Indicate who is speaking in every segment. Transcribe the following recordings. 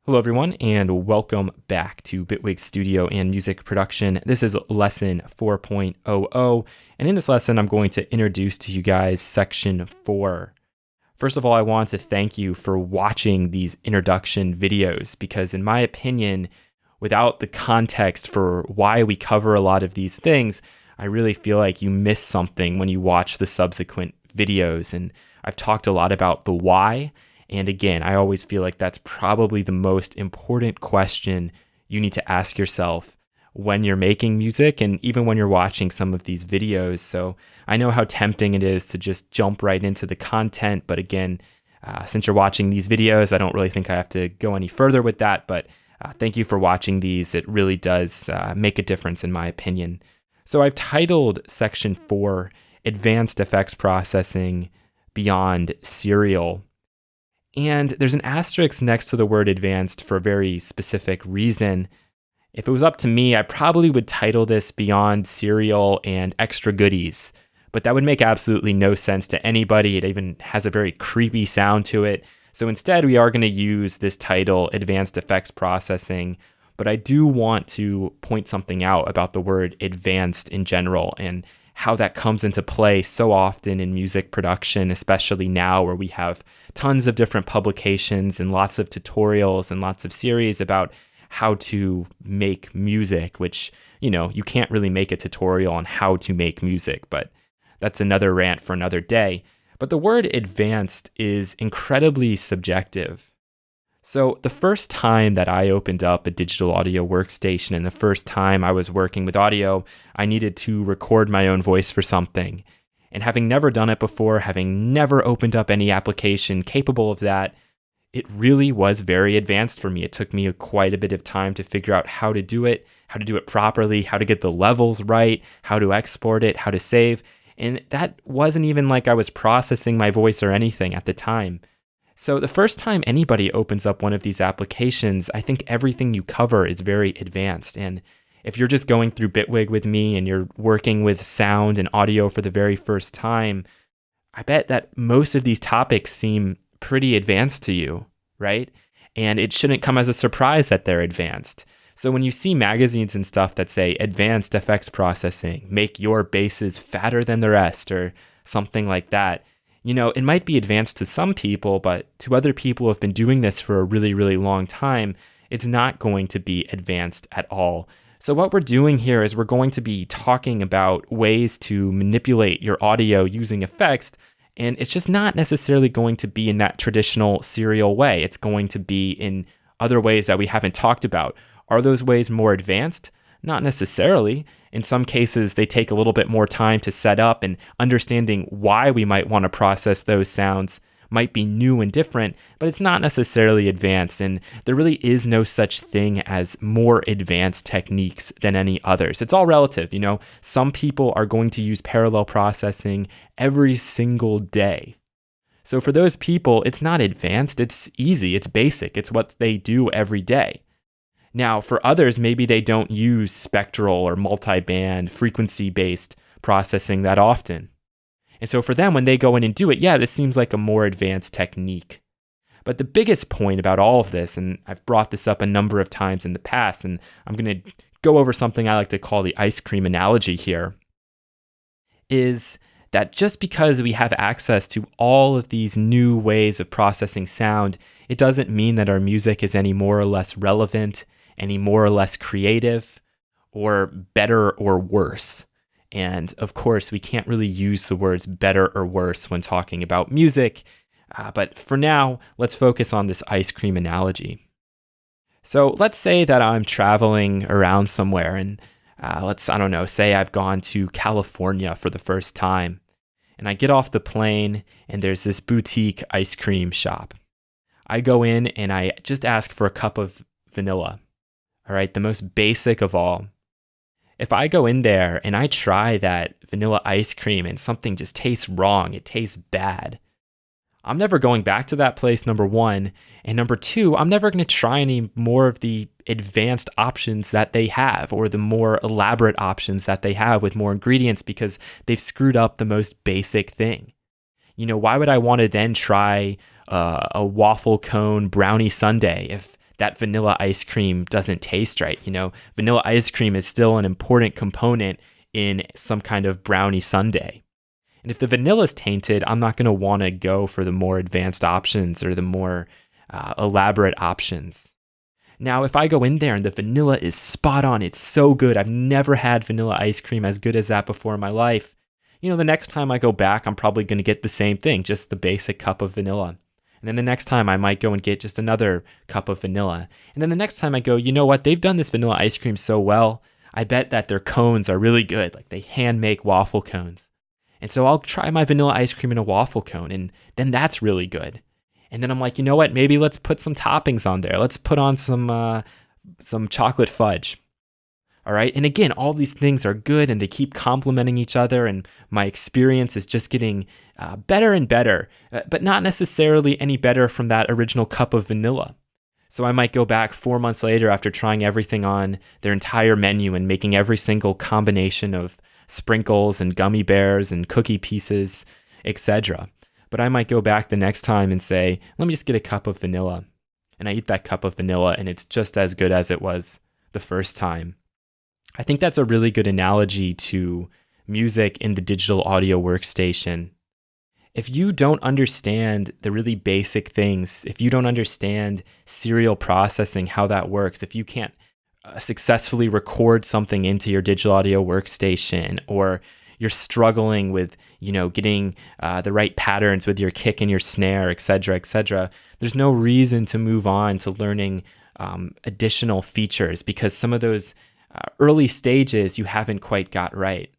Speaker 1: Hello, everyone, and welcome back to Bitwig Studio and Music Production. This is lesson 4.00, and in this lesson, I'm going to introduce to you guys section 4. First of all, I want to thank you for watching these introduction videos because, in my opinion, without the context for why we cover a lot of these things, I really feel like you miss something when you watch the subsequent videos. And I've talked a lot about the why. And again, I always feel like that's probably the most important question you need to ask yourself when you're making music and even when you're watching some of these videos. So I know how tempting it is to just jump right into the content. But again, since you're watching these videos, I don't really think I have to go any further with that. But thank you for watching these. It really does make a difference in my opinion. So I've titled section 4, Advanced Effects Processing Beyond Serial. And there's an asterisk next to the word advanced for a very specific reason. If it was up to me, I probably would title this Beyond Serial and Extra Goodies, but that would make absolutely no sense to anybody. It even has a very creepy sound to it. So instead, we are going to use this title, Advanced Effects Processing, but I do want to point something out about the word advanced in general and how that comes into play so often in music production, especially now where we have tons of different publications and lots of tutorials and lots of series about how to make music, which, you can't really make a tutorial on how to make music, but that's another rant for another day. But the word advanced is incredibly subjective. So the first time that I opened up a digital audio workstation and the first time I was working with audio, I needed to record my own voice for something. And having never done it before, having never opened up any application capable of that, it really was very advanced for me. It took me quite a bit of time to figure out how to do it properly, how to get the levels right, how to export it, how to save. And that wasn't even like I was processing my voice or anything at the time. So the first time anybody opens up one of these applications, I think everything you cover is very advanced. And if you're just going through Bitwig with me and you're working with sound and audio for the very first time, I bet that most of these topics seem pretty advanced to you, right? And it shouldn't come as a surprise that they're advanced. So when you see magazines and stuff that say advanced effects processing, make your basses fatter than the rest or something like that, it might be advanced to some people, but to other people who have been doing this for a really, really long time, it's not going to be advanced at all. So what we're doing here is we're going to be talking about ways to manipulate your audio using effects, and it's just not necessarily going to be in that traditional serial way. It's going to be in other ways that we haven't talked about. Are those ways more advanced? Not necessarily. In some cases, they take a little bit more time to set up, and understanding why we might want to process those sounds might be new and different, but it's not necessarily advanced. And there really is no such thing as more advanced techniques than any others. It's all relative. Some people are going to use parallel processing every single day. So for those people, it's not advanced. It's easy. It's basic. It's what they do every day. Now, for others, maybe they don't use spectral or multi-band frequency-based processing that often. And so for them, when they go in and do it, this seems like a more advanced technique. But the biggest point about all of this, and I've brought this up a number of times in the past, and I'm going to go over something I like to call the ice cream analogy here, is that just because we have access to all of these new ways of processing sound, it doesn't mean that our music is any more or less relevant, any more or less creative, or better or worse. And of course, we can't really use the words better or worse when talking about music. But for now, let's focus on this ice cream analogy. So let's say that I'm traveling around somewhere and say I've gone to California for the first time. And I get off the plane and there's this boutique ice cream shop. I go in and I just ask for a cup of vanilla. All right, the most basic of all. If I go in there and I try that vanilla ice cream and something just tastes wrong, it tastes bad, I'm never going back to that place, number one. And number two, I'm never going to try any more of the advanced options that they have or the more elaborate options that they have with more ingredients because they've screwed up the most basic thing. Why would I want to then try a waffle cone brownie sundae if that vanilla ice cream doesn't taste right. Vanilla ice cream is still an important component in some kind of brownie sundae. And if the vanilla is tainted, I'm not going to want to go for the more advanced options or the more elaborate options. Now, if I go in there and the vanilla is spot on, it's so good. I've never had vanilla ice cream as good as that before in my life. The next time I go back, I'm probably going to get the same thing, just the basic cup of vanilla. And then the next time I might go and get just another cup of vanilla. And then the next time I go, you know what? They've done this vanilla ice cream so well. I bet that their cones are really good. Like they hand make waffle cones. And so I'll try my vanilla ice cream in a waffle cone. And then that's really good. And then I'm like, you know what? Maybe let's put some toppings on there. Let's put on some chocolate fudge. All right. And again, all these things are good and they keep complementing each other. And my experience is just getting better and better, but not necessarily any better from that original cup of vanilla. So I might go back 4 months later after trying everything on their entire menu and making every single combination of sprinkles and gummy bears and cookie pieces, etc. But I might go back the next time and say, let me just get a cup of vanilla. And I eat that cup of vanilla and it's just as good as it was the first time. I think that's a really good analogy to music in the digital audio workstation. If you don't understand the really basic things, if you don't understand serial processing, how that works, if you can't successfully record something into your digital audio workstation, or you're struggling with, getting the right patterns with your kick and your snare, et cetera, there's no reason to move on to learning additional features because some of those early stages you haven't quite got right.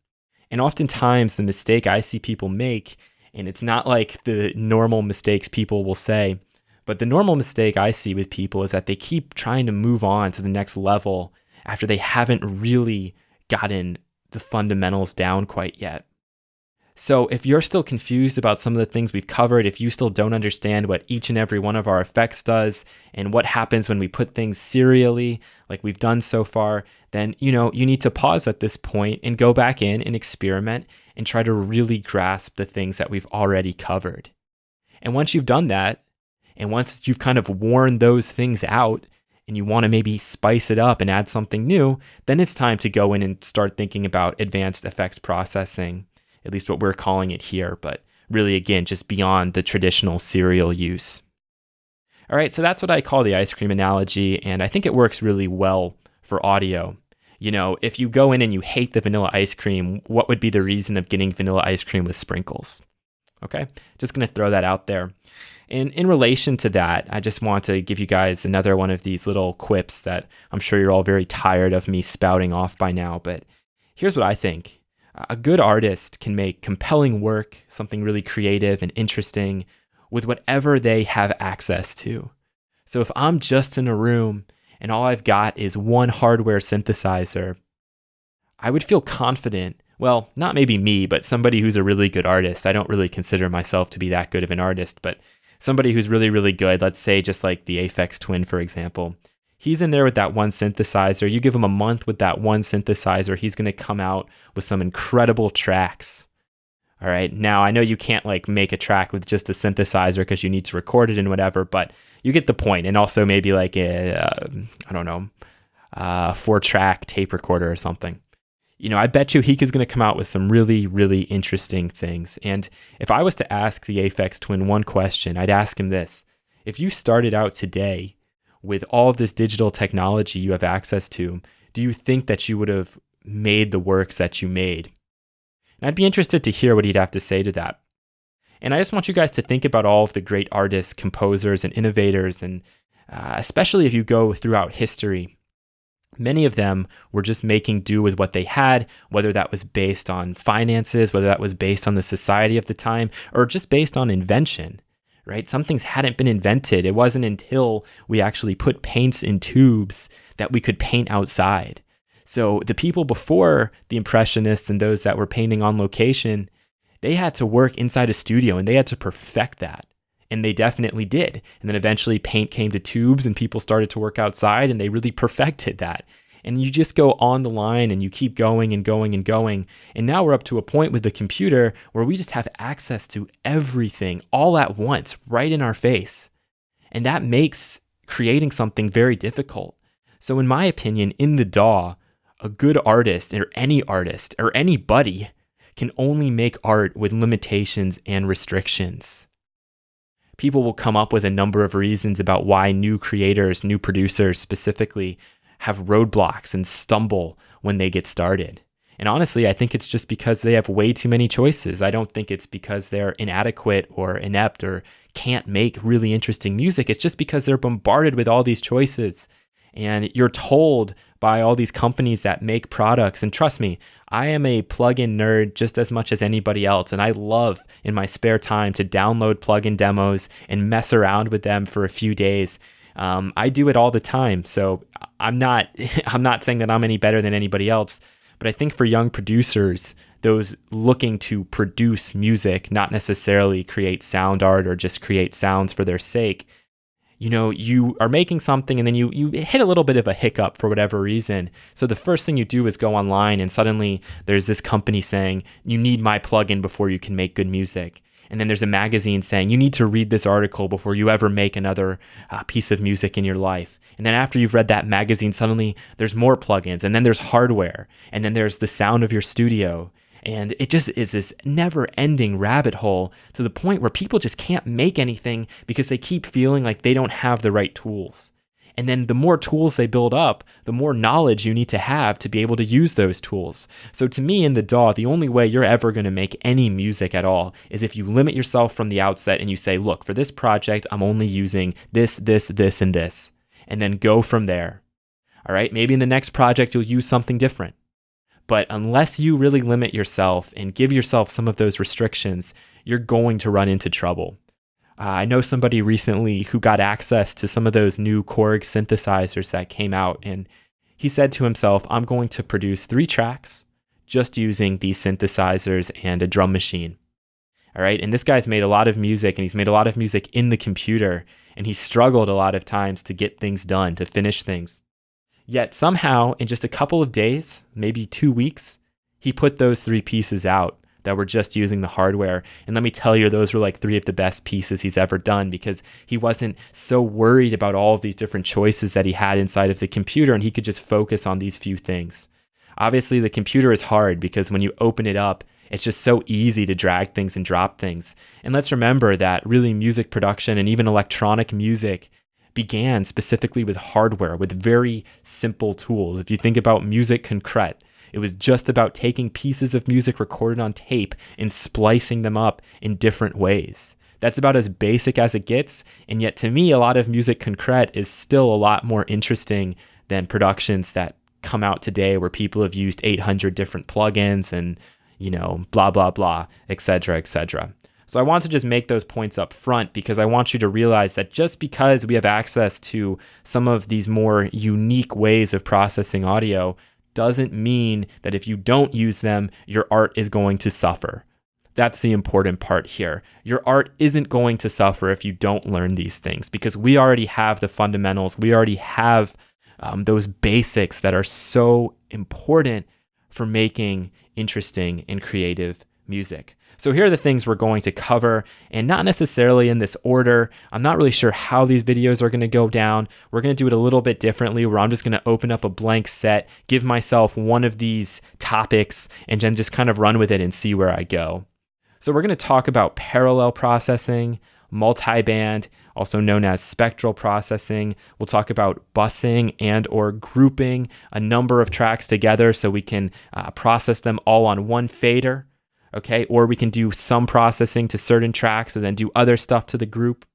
Speaker 1: And oftentimes the mistake I see people make, and it's not like the normal mistakes people will say, but the normal mistake I see with people is that they keep trying to move on to the next level after they haven't really gotten the fundamentals down quite yet. So if you're still confused about some of the things we've covered, if you still don't understand what each and every one of our effects does and what happens when we put things serially like we've done so far, then you need to pause at this point and go back in and experiment and try to really grasp the things that we've already covered. And once you've done that, and once you've kind of worn those things out and you want to maybe spice it up and add something new, then it's time to go in and start thinking about advanced effects processing, at least what we're calling it here, but really, again, just beyond the traditional serial use. All right, so that's what I call the ice cream analogy, and I think it works really well for audio. If you go in and you hate the vanilla ice cream, what would be the reason of getting vanilla ice cream with sprinkles? Okay, just going to throw that out there. And in relation to that, I just want to give you guys another one of these little quips that I'm sure you're all very tired of me spouting off by now, but here's what I think. A good artist can make compelling work, something really creative and interesting, with whatever they have access to. So if I'm just in a room and all I've got is one hardware synthesizer, I would feel confident. Well, not maybe me, but somebody who's a really good artist. I don't really consider myself to be that good of an artist, but somebody who's really, really good, let's say just like the Aphex Twin, for example. He's in there with that one synthesizer. You give him a month with that one synthesizer, he's going to come out with some incredible tracks. All right. Now, I know you can't make a track with just a synthesizer because you need to record it and whatever, but you get the point. And also maybe like a 4-track tape recorder or something. I bet you Heek is going to come out with some really, really interesting things. And if I was to ask the Aphex Twin one question, I'd ask him this. If you started out today with all of this digital technology you have access to, do you think that you would have made the works that you made? And I'd be interested to hear what he'd have to say to that. And I just want you guys to think about all of the great artists, composers, and innovators, and especially if you go throughout history, many of them were just making do with what they had, whether that was based on finances, whether that was based on the society of the time, or just based on invention, right? Some things hadn't been invented. It wasn't until we actually put paints in tubes that we could paint outside. So the people before the Impressionists and those that were painting on location, they had to work inside a studio and they had to perfect that. And they definitely did. And then eventually paint came to tubes and people started to work outside and they really perfected that. And you just go on the line and you keep going and going and going. And now we're up to a point with the computer where we just have access to everything all at once, right in our face. And that makes creating something very difficult. So in my opinion, in the DAW, a good artist or anybody can only make art with limitations and restrictions. People will come up with a number of reasons about why new creators, new producers specifically, have roadblocks and stumble when they get started. And honestly, I think it's just because they have way too many choices. I don't think it's because they're inadequate or inept or can't make really interesting music. It's just because they're bombarded with all these choices. And you're told by all these companies that make products, and trust me, I am a plugin nerd just as much as anybody else, and I love in my spare time to download plugin demos and mess around with them for a few days. I do it all the time, so I'm not saying that I'm any better than anybody else, but I think for young producers, those looking to produce music, not necessarily create sound art or just create sounds for their sake, you are making something and then you hit a little bit of a hiccup for whatever reason. So the first thing you do is go online and suddenly there's this company saying, you need my plugin before you can make good music. And then there's a magazine saying, you need to read this article before you ever make another piece of music in your life. And then after you've read that magazine, suddenly there's more plugins, and then there's hardware, and then there's the sound of your studio. And it just is this never-ending rabbit hole to the point where people just can't make anything because they keep feeling like they don't have the right tools. And then the more tools they build up, the more knowledge you need to have to be able to use those tools. So to me, in the DAW, the only way you're ever going to make any music at all is if you limit yourself from the outset and you say, look, for this project, I'm only using this, this, this, and this. And then go from there. All right, maybe in the next project, you'll use something different. But unless you really limit yourself and give yourself some of those restrictions, you're going to run into trouble. I know somebody recently who got access to some of those new Korg synthesizers that came out, and he said to himself, I'm going to produce 3 tracks just using these synthesizers and a drum machine. All right, and this guy's made a lot of music, and he's made a lot of music in the computer, and he struggled a lot of times to get things done, to finish things. Yet somehow, in just a couple of days, maybe 2 weeks, he put those 3 pieces out that were just using the hardware. And let me tell you, those were like 3 of the best pieces he's ever done because he wasn't so worried about all of these different choices that he had inside of the computer, and he could just focus on these few things. Obviously, the computer is hard because when you open it up, it's just so easy to drag things and drop things. And let's remember that really music production and even electronic music began specifically with hardware, with very simple tools. If you think about musique concrète, it was just about taking pieces of music recorded on tape and splicing them up in different ways. That's about as basic as it gets, and yet to me, a lot of musique concrète is still a lot more interesting than productions that come out today where people have used 800 different plugins and, blah, blah, blah, etc., etc. So I want to just make those points up front because I want you to realize that just because we have access to some of these more unique ways of processing audio doesn't mean that if you don't use them, your art is going to suffer. That's the important part here. Your art isn't going to suffer if you don't learn these things because we already have the fundamentals. We already have those basics that are so important for making interesting and creative music. So here are the things we're going to cover, and not necessarily in this order. I'm not really sure how these videos are going to go down. We're going to do it a little bit differently, where I'm just going to open up a blank set, give myself one of these topics, and then just kind of run with it and see where I go. So we're going to talk about parallel processing, multiband, also known as spectral processing. We'll talk about busing and or grouping a number of tracks together so we can process them all on one fader. Okay, or we can do some processing to certain tracks and then do other stuff to the group.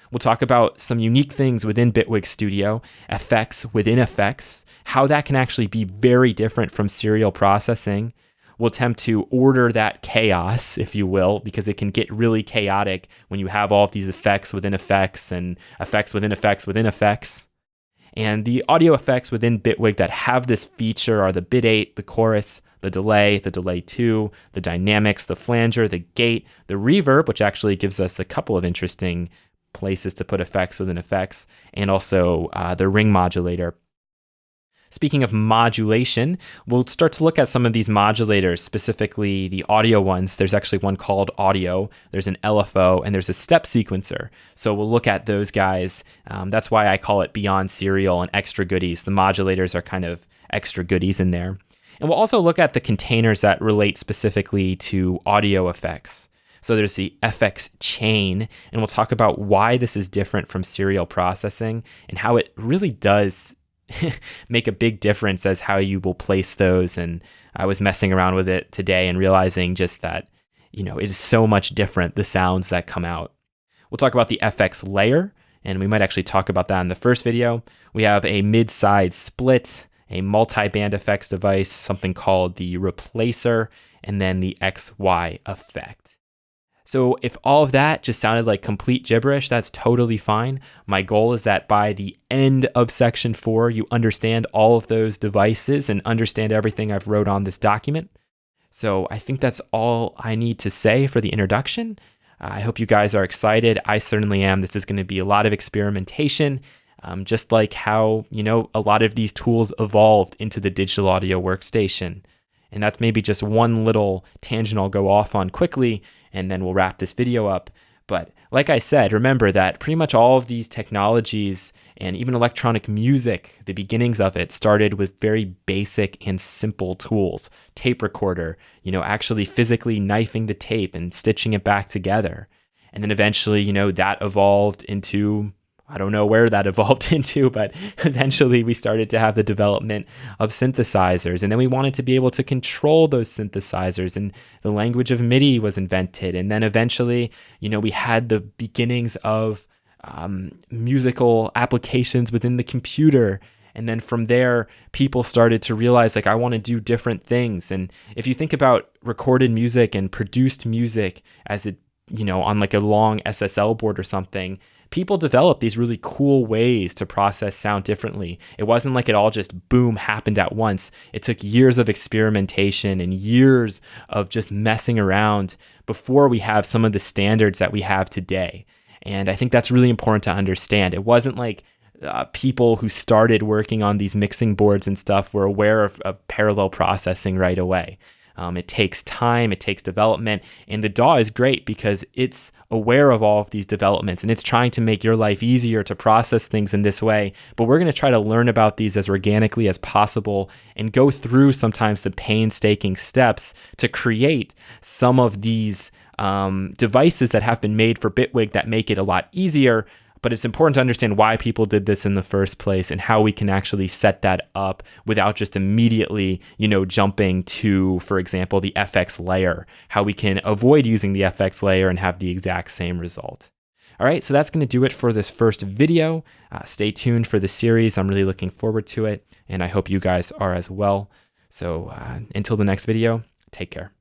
Speaker 1: We'll talk about some unique things within Bitwig Studio, effects within effects, how that can actually be very different from serial processing. We'll attempt to order that chaos, if you will, because it can get really chaotic when you have all of these effects within effects and effects within effects within effects. And the audio effects within Bitwig that have this feature are the bit 8, the chorus, the delay 2, the dynamics, the flanger, the gate, the reverb, which actually gives us a couple of interesting places to put effects within effects, and also the ring modulator. Speaking of modulation, we'll start to look at some of these modulators, specifically the audio ones. There's actually one called audio, there's an LFO, and there's a step sequencer. So we'll look at those guys. That's why I call it beyond serial and extra goodies. The modulators are kind of extra goodies in there. And we'll also look at the containers that relate specifically to audio effects. So there's the FX chain, and we'll talk about why this is different from serial processing and how it really does make a big difference as how you will place those. And I was messing around with it today and realizing just that, it is so much different, the sounds that come out. We'll talk about the FX layer, and we might actually talk about that in the first video. We have a mid-side split, a multi-band effects device, something called the replacer, and then the XY effect. So if all of that just sounded like complete gibberish, that's totally fine. My goal is that by the end of section 4, you understand all of those devices and understand everything I've wrote on this document. So I think that's all I need to say for the introduction. I hope you guys are excited. I certainly am. This is going to be a lot of experimentation, just like how, a lot of these tools evolved into the digital audio workstation. And that's maybe just one little tangent I'll go off on quickly, and then we'll wrap this video up. But like I said, remember that pretty much all of these technologies and even electronic music, the beginnings of it started with very basic and simple tools. Tape recorder, actually physically knifing the tape and stitching it back together. And then eventually, that evolved into, I don't know where that evolved into, but eventually we started to have the development of synthesizers. And then we wanted to be able to control those synthesizers, and the language of MIDI was invented. And then eventually, we had the beginnings of musical applications within the computer. And then from there, people started to realize, I want to do different things. And if you think about recorded music and produced music as it, on a long SSL board or something, people developed these really cool ways to process sound differently. It wasn't like it all just boom happened at once. It took years of experimentation and years of just messing around before we have some of the standards that we have today. And I think that's really important to understand. It wasn't like people who started working on these mixing boards and stuff were aware of parallel processing right away. It takes time, it takes development, and the DAW is great because it's aware of all of these developments and it's trying to make your life easier to process things in this way. But we're going to try to learn about these as organically as possible and go through sometimes the painstaking steps to create some of these devices that have been made for Bitwig that make it a lot easier. But it's important to understand why people did this in the first place and how we can actually set that up without just immediately, jumping to, for example, the FX layer, how we can avoid using the FX layer and have the exact same result. All right, so that's going to do it for this first video. Stay tuned for the series. I'm really looking forward to it, and I hope you guys are as well. So until the next video, take care.